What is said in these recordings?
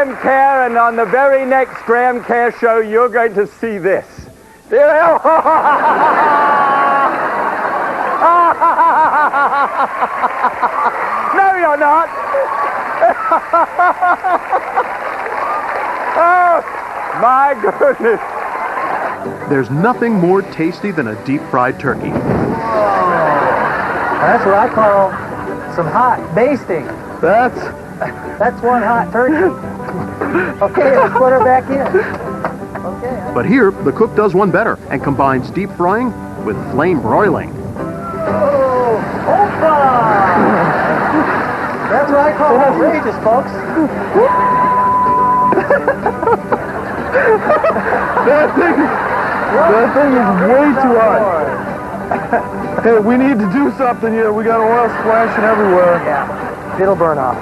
Graham Care, and on the very next Graham Care show, you're going to see this. No, you're not. Oh, my goodness. There's nothing more tasty than a deep-fried turkey. That's what I call some hot basting. That's one hot turkey. Okay, let's put her back in. Okay. But here, the cook does one better and combines deep frying with flame broiling. Oh, opa! That's what I call outrageous, folks. That thing is way too hot. Hey, we need to do something here. We got oil splashing everywhere. Yeah, it'll burn off.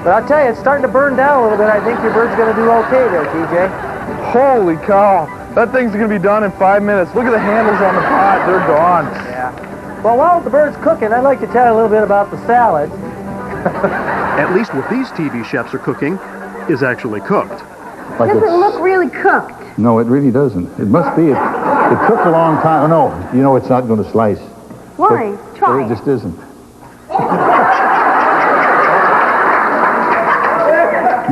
But I'll tell you, it's starting to burn down a little bit. I think your bird's going to do okay there, TJ. Holy cow. That thing's going to be done in 5 minutes. Look at the handles on the pot. They're gone. Yeah. Well, while the bird's cooking, I'd like to tell you a little bit about the salad. At least what these TV chefs are cooking is actually cooked. Like doesn't look really cooked. No, it really doesn't. It must be. It took a long time. Oh, no, you know it's not going to slice. Why? Try. It just isn't.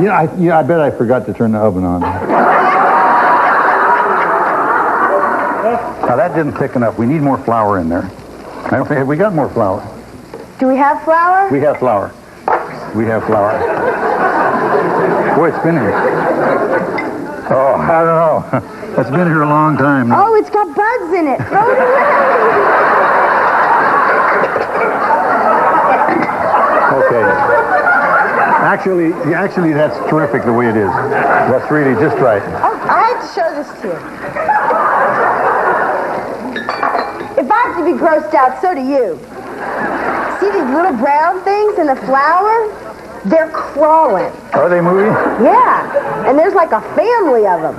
I bet I forgot to turn the oven on. Now, that didn't thicken up. We need more flour in there. Have we got more flour? Do we have flour? We have flour. We have flour. Boy, it's been here. Oh, I don't know. It's been here a long time now. Oh, it's got bugs in it. Throw it away. Okay. Actually, that's terrific the way it is. That's really just right. Oh, I have to show this to you. If I have to be grossed out, so do you. See these little brown things in the flour? They're crawling. Are they moving? Yeah, and there's like a family of them.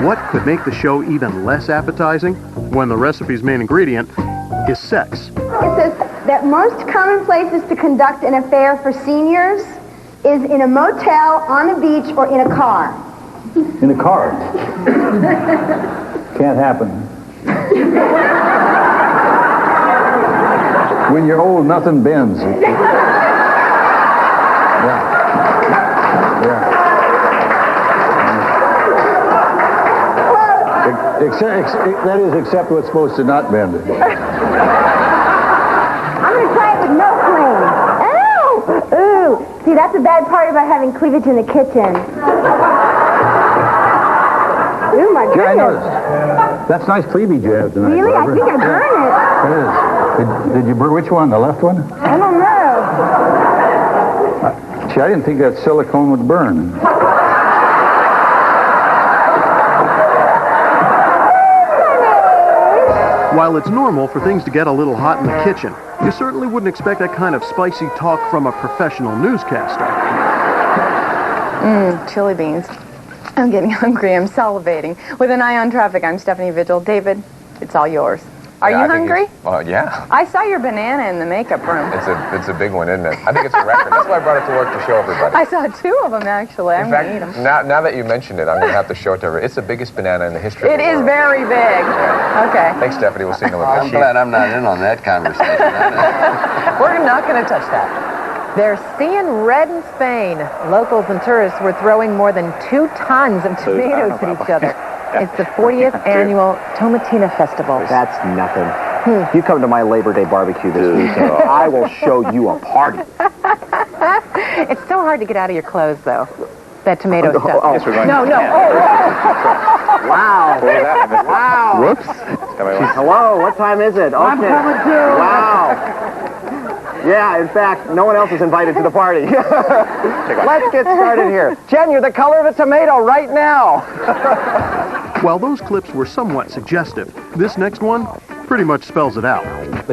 What could make the show even less appetizing when the recipe's main ingredient is sex? It says that most common places to conduct an affair for seniors is in a motel, on a beach, or in a car. In a car. Can't happen. When you're old, nothing bends. That is, except what's supposed to not bend. I'm going to try it with no flame. Ow! Ooh! See, that's a bad part about having cleavage in the kitchen. Ooh, my goodness. Yeah, I noticed. That's nice cleavage you have tonight. Really? Barbara. I think I burned it. It is. Did you burn which one? The left one? I don't know. See, I didn't think that silicone would burn. While it's normal for things to get a little hot in the kitchen, you certainly wouldn't expect that kind of spicy talk from a professional newscaster. Chili beans. I'm getting hungry. I'm salivating. With an eye on traffic, I'm Stephanie Vigil. David, it's all yours. Are you hungry? Yeah. I saw your banana in the makeup room. It's a big one, isn't it? I think it's a record. That's why I brought it to work to show everybody. I saw 2 of them, actually. I'm going to eat them. Now that you mentioned it, I'm going to have to show it to everybody. It's the biggest banana in the history of the world. It is very big. Yeah. Okay. Thanks, Stephanie. We'll see you in a little bit. I'm glad I'm not in on that conversation. We're not going to touch that. They're seeing red in Spain. Locals and tourists were throwing more than 2 tons of tomatoes at each other. It's the 40th annual Tomatina Festival. That's nothing. You come to my Labor Day barbecue this weekend, I will show you a party. It's so hard to get out of your clothes, though. That tomato stuff. Yes, we're going no. Wow. Wow. Whoops. Hello, what time is it? Okay. I'm coming too. Wow. Yeah, in fact, no one else is invited to the party. Let's get started here. Jen, you're the color of a tomato right now. While those clips were somewhat suggestive, this next one pretty much spells it out.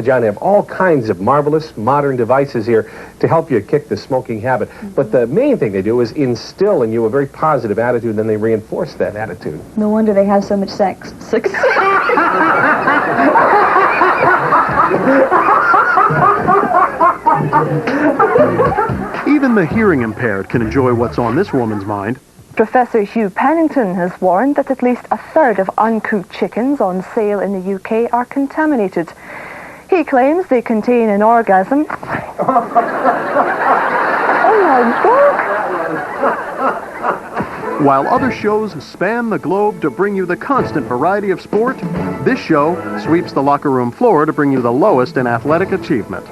John, they have all kinds of marvelous modern devices here to help you kick the smoking habit. But the main thing they do is instill in you a very positive attitude, and then they reinforce that attitude. No wonder they have so much sex. Even Even the hearing impaired can enjoy what's on this woman's mind. Professor Hugh Pennington has warned that at least a third of uncooked chickens on sale in the UK are contaminated. He claims they contain an orgasm. Oh my God! While other shows span the globe to bring you the constant variety of sport, this show sweeps the locker room floor to bring you the lowest in athletic achievement.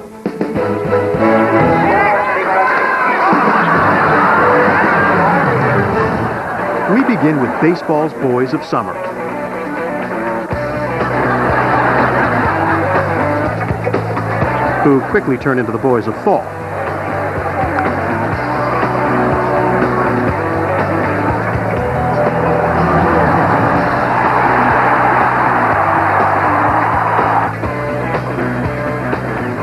We begin with baseball's boys of summer. Who quickly turn into the boys of fall.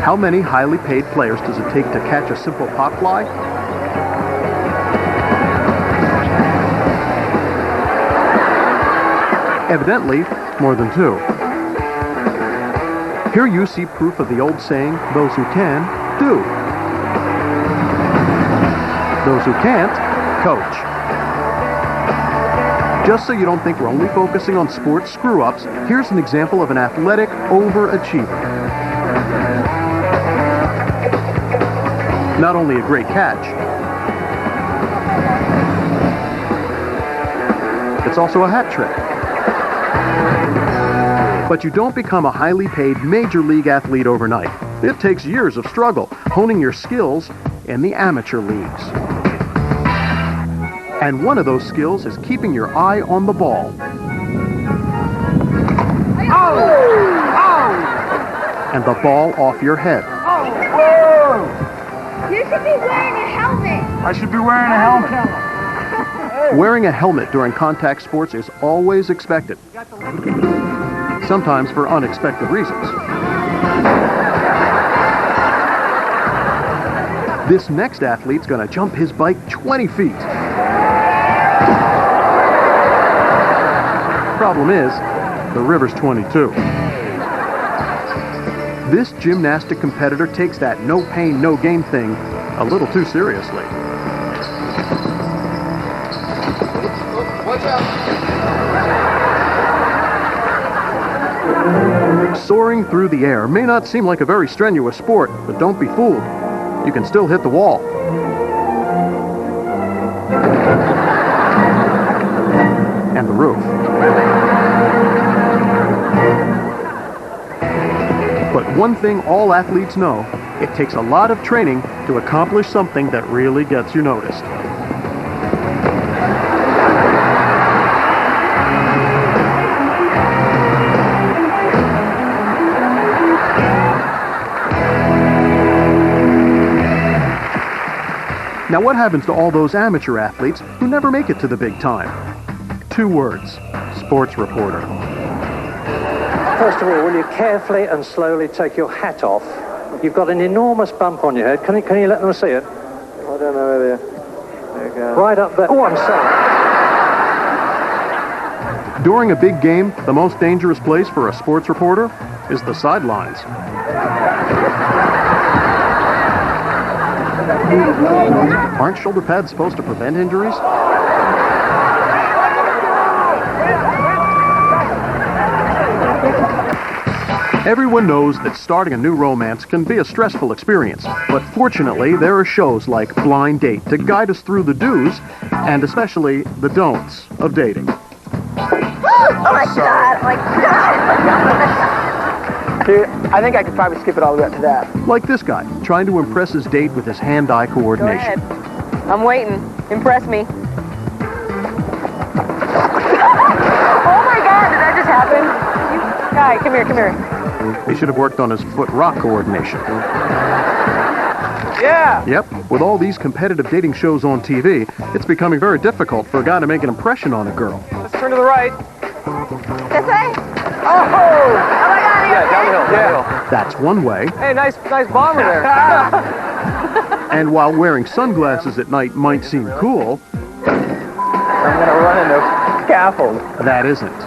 How many highly paid players does it take to catch a simple pop fly? Evidently, more than 2. Here you see proof of the old saying, those who can, do. Those who can't, coach. Just so you don't think we're only focusing on sports screw-ups, here's an example of an athletic overachiever. Not only a great catch, it's also a hat trick. But you don't become a highly paid major league athlete overnight. It takes years of struggle, honing your skills in the amateur leagues. And one of those skills is keeping your eye on the ball. And the ball off your head. You should be wearing a helmet. I should be wearing a helmet. Wearing a helmet during contact sports is always expected. Sometimes for unexpected reasons. This next athlete's gonna jump his bike 20 feet. Problem is, the river's 22. This gymnastic competitor takes that no pain, no gain thing a little too seriously. Watch out! Soaring through the air may not seem like a very strenuous sport, but don't be fooled. You can still hit the wall. And the roof. But one thing all athletes know, it takes a lot of training to accomplish something that really gets you noticed. Now what happens to all those amateur athletes who never make it to the big time? 2 words, sports reporter. First of all, will you carefully and slowly take your hat off? You've got an enormous bump on your head. Can you let them see it? I don't know whether... There you go. Right up there. Oh, I'm sorry. During a big game, the most dangerous place for a sports reporter is the sidelines. Aren't shoulder pads supposed to prevent injuries? Everyone knows that starting a new romance can be a stressful experience, but fortunately there are shows like Blind Date to guide us through the do's and especially the don'ts of dating. Oh my God, oh my God. Dude, I think I could probably skip it all the way up to that. Like this guy, trying to impress his date with his hand-eye Go coordination. ahead. I'm waiting. Impress me. Oh my God, did that just happen? Guy, come here, come here. He should have worked on his foot rock coordination. Yeah! Yep, with all these competitive dating shows on TV, it's becoming very difficult for a guy to make an impression on a girl. Let's turn to the right. This way? Oh! Oh my God, Yeah, down the hill, down the hill. That's one way. Hey, nice bomber there. And while wearing sunglasses at night might seem cool, I'm gonna run into scaffold. that isn't.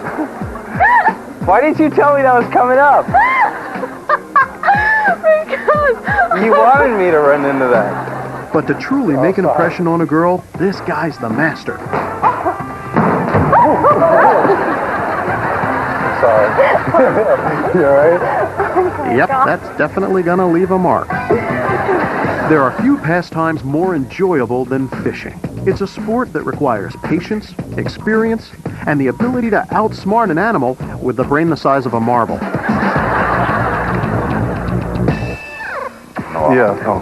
Why didn't you tell me that was coming up? Because You wanted me to run into that. But to truly make an impression on a girl, this guy's the master. Sorry. You all right? Yep, that's definitely gonna leave a mark. There are few pastimes more enjoyable than fishing. It's a sport that requires patience, experience, and the ability to outsmart an animal with the brain the size of a marble. Yeah. Oh,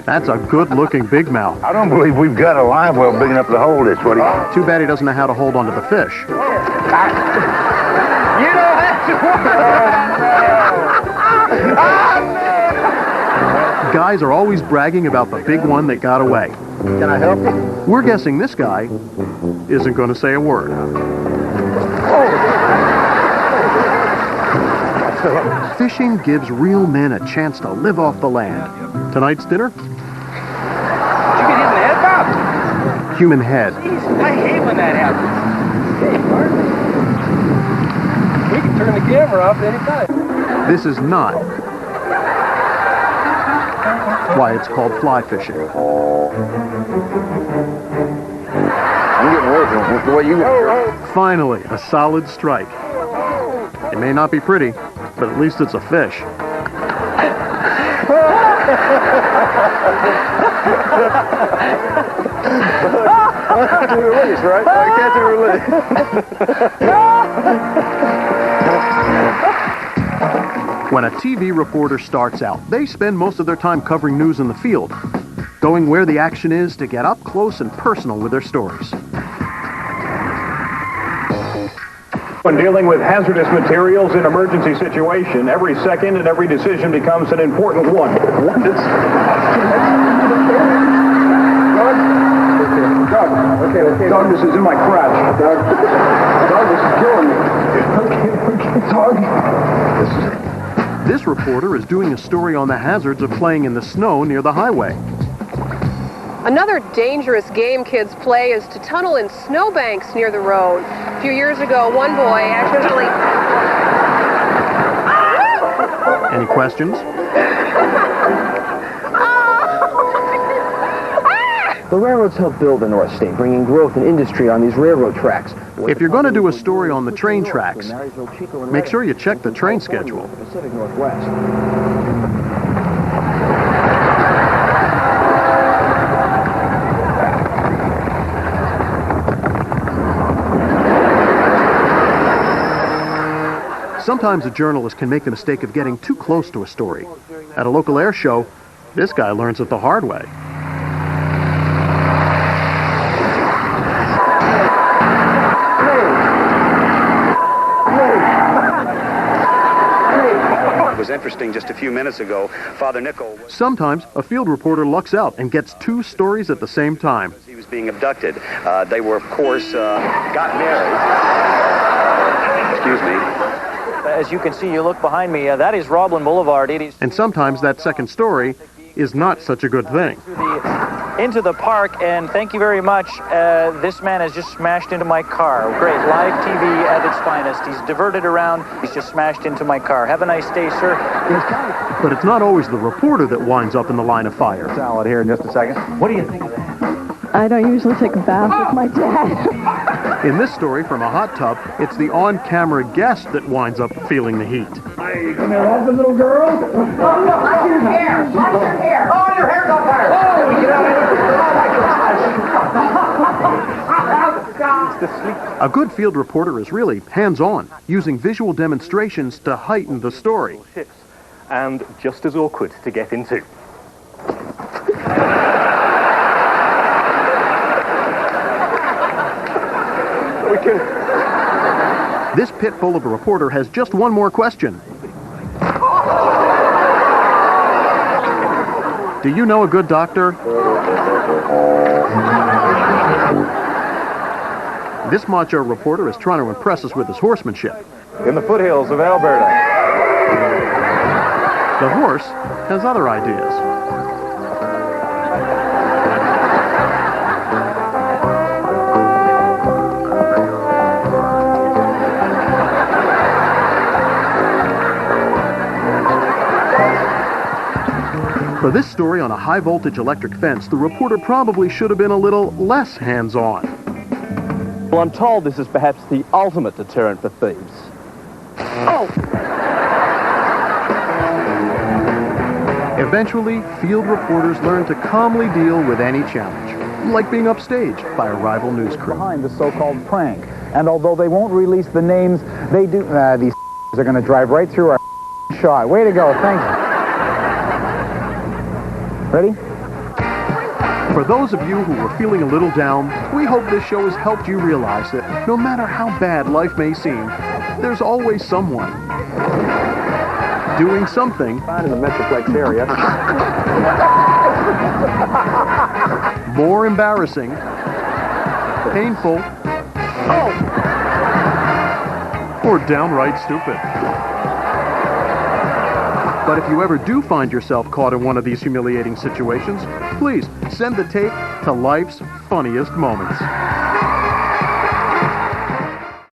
That's a good-looking big mouth. I don't believe we've got a live well big enough to hold this. What do you... Too bad he doesn't know how to hold onto the fish. You don't have to. Guys are always bragging about the big one that got away. Can I help you? We're guessing this guy isn't going to say a word. Fishing gives real men a chance to live off the land. Tonight's dinner? Did you get hit in the head, Bob? Human head. Jeez, I hate when that happens. Hey, Mark. We can turn the camera off at any time. This is not why it's called fly fishing. I'm getting away from it. The way you get. Finally, a solid strike. It may not be pretty, but at least it's a fish. Catch and release, right? Catch and release. When a TV reporter starts out, they spend most of their time covering news in the field, going where the action is to get up close and personal with their stories. When dealing with hazardous materials in emergency situation, every second and every decision becomes an important one. Doug, this is in my crotch. Doug, this is killing me. Okay, Doug. This reporter is doing a story on the hazards of playing in the snow near the highway. Another dangerous game kids play is to tunnel in snowbanks near the road. A few years ago, one boy accidentally... Any questions? The railroads help build the North State, bringing growth and industry on these railroad tracks. If you're going to do a story on the train tracks, make sure you check the train schedule. Pacific Northwest. Sometimes a journalist can make the mistake of getting too close to a story. At a local air show, this guy learns it the hard way. It was interesting just a few minutes ago, Father Nickel... Sometimes a field reporter lucks out and gets two stories at the same time. He was being abducted. They were, of course, got married. Excuse me. As you can see, you look behind me, that is Roblin Boulevard. It is... And sometimes that second story is not such a good thing. Into the park, and thank you very much. This man has just smashed into my car. Great, live TV at its finest. He's diverted around. He's just smashed into my car. Have a nice day, sir. But it's not always the reporter that winds up in the line of fire. Salad here in just a second. What do you think of that? I don't usually take a bath with my dad. In this story from a hot tub, it's the on-camera guest that winds up feeling the heat. Hey, you come here, love the little girl? Oh, no, watch your hair. Watch your hair. Oh, your hair's on fire. Oh, get out of here. Oh, my gosh. A good field reporter is really hands-on, using visual demonstrations to heighten the story. And just as awkward to get into. This pit full of a reporter has just one more question. Do you know a good doctor? This macho reporter is trying to impress us with his horsemanship. In the foothills of Alberta. The horse has other ideas. For For this story on a high-voltage electric fence, the reporter probably should have been a little less hands-on. Well, I'm told this is perhaps the ultimate deterrent for thieves. Oh! Eventually, field reporters learn to calmly deal with any challenge, like being upstaged by a rival news crew. Behind the so-called prank. And although they won't release the names, they do... these are going to drive right through our shot. Way to go. Thanks. Ready? For those of you who were feeling a little down, we hope this show has helped you realize that no matter how bad life may seem, there's always someone doing something in the Metroplex area. more embarrassing, painful, or downright stupid. But if you ever do find yourself caught in one of these humiliating situations, please send the tape to Life's Funniest Moments.